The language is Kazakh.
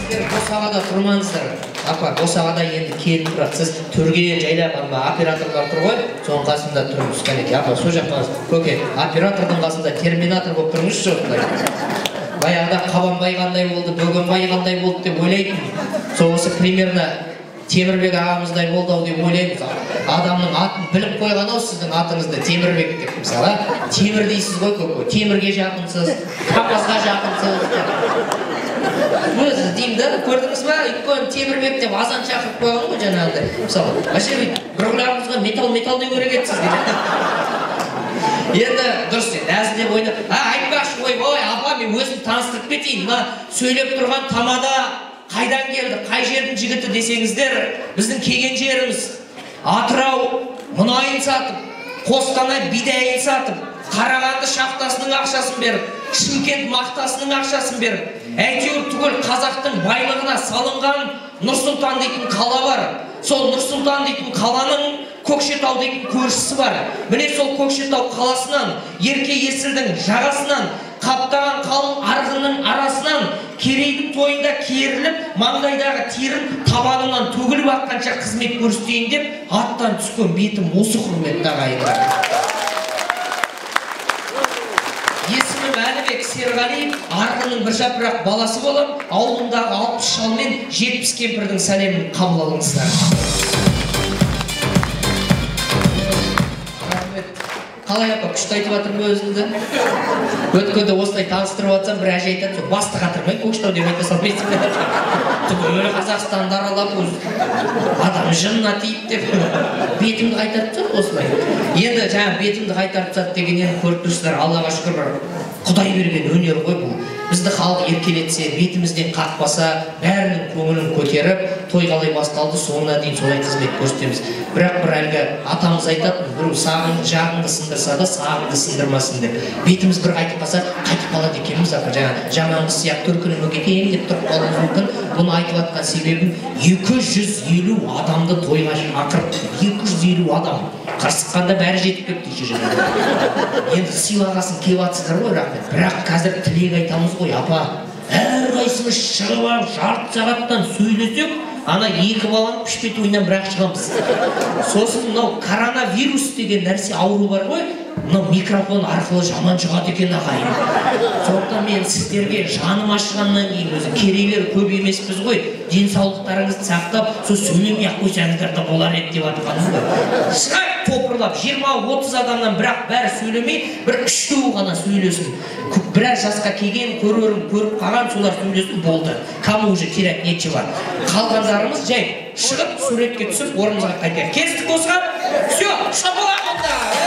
Босағада тұрмаңыздар. Апа, босағада енді келіп тұрады. Сіз төрге жайлап операторлар тұр ғой, соның қасында тұрыңыз кәнеке. Апа, сол жаққа көке, оператордың қасында терминатор болып тұрыңызшы. Баяғыда Қабанбай қандай болды, Бөгенбай қандай болды деп ойлайтын. Сол осы примерно Темірбек ағамыздай болды ау деп ойлаймыз. Адамның атын біліп қойған ау сіздің атыңызды Темірбек деп мысалы. Темір дейсіз ғой көке, темірге жақынсыз, қапасқа жақынсыз. Өзі деймін да, көрдіңіз ба? Өйткені Темірбек деп азан шақырып қойған ғой жаңағыдай. Мысалы, вообще бір құлағыңызға метал деу керек еді сізге. Енді дұрыс енді, әзілдеп ойнап, айтпақшы ой, апа, мен өзім таныстырып кетейін. Мына сөйлеп тұрған тамада қайдан келді, қай жердің жігіті десеңіздер, біздің келген жеріміз Атырау мұнайын сатып, Қостанай бидайын сатып, Қарағанды шахтасының ақшасын беріп, Шымкент мақтасының ақшасын беріп, әйтеуір түгел қазақтың байлығына салынған Нұрсұлтан дейтін қала бар. Сол Нұрсұлтан дейтін қаланың Көкшетау дейтін көршісі бар. Міне сол Көкшетау қаласынан, Ерке Есілдің жағасынан, Қаптаған қалың арғынның арасынан, Керейдің тойында керіліп, маңдайдағы терім табанынан төгіліп аққанша қызмет көрсетейін деп, аттан түскен бетім осы құрметті ағайындар. Есімім Әлібек Серғалиев, арғынның бір жапырақ баласы болам, ауылындағы 60 шал мен 70 кемпірдің сәлемін қабыл алыңыздар. Қалай апа, күшті айтып жатырмын өзіңді? Өткенде осылай таныстырып жатсам, бір әже айтады, басты қатырмай, Көкшетау деп айта салмайсың. Түгел Қазақстанды аралап, адам жынына тиіп деп, бетімді қайтарып тастады осылай. Енді жаңа бетімді қайтарып тастады дегеннен көріп тұрсыздар, Аллаға шүкір, Құдай берген өнер ғой бұл. Бізді халық еркелетсе, бетімізден қақпаса, бәрінің көңілін көтеріп, той қалай басталды, соңына дейін солай қызмет көрсетеміз. Бірақ бір әлгі атамыз айтатын, біреу жағыңды сындырса да, сағыңды сындырмасын деп. Бетіміз бір қайтып қалса, қайтып қалады екенбіз, жаманғы сияқты төркініме кетейін деп тұрып қалуымыз мүмкін. Бұны айтып жатқан себебім 250 адамды тойға шақырып, 250 адам. Қырсыққанда бәрі жетіп кетті жаңа. Енді сыйлағасын келіп жатсыздар ғой, бірақ қазір тілек айтамыз ғой, апа. Әрқайсымыз шығып алып жарты сағаттан сөйлесек, ана екі баланың пішпет ойынан бірақ шығамыз. Сосын мынау коронавирус деген нәрсе ауру бар ғой, мынау микрофон арқылы жаман шығады екен ағайын. Сондықтан мен сіздерге жаным ашығаннан кейін өзі керейлер көп емеспіз ғой, денсаулықтарыңызды сақтап, сол сөйлемей ақ қойсаңыздар да болар еді деп жатқанымыз ғой. Шығайық топырлап 20-30 адамнан бірақ бәрі сөйлемей, бір 3-4 ғана сөйлесін. Біраз жасқа келген, көріп қалған солар сөйлесін болды. Кому уже терять нечего. Қалғандарымыз жай шығып суретке түсіп орнымызға қайтайық. Кестік осыған? Все, шапалақ онда!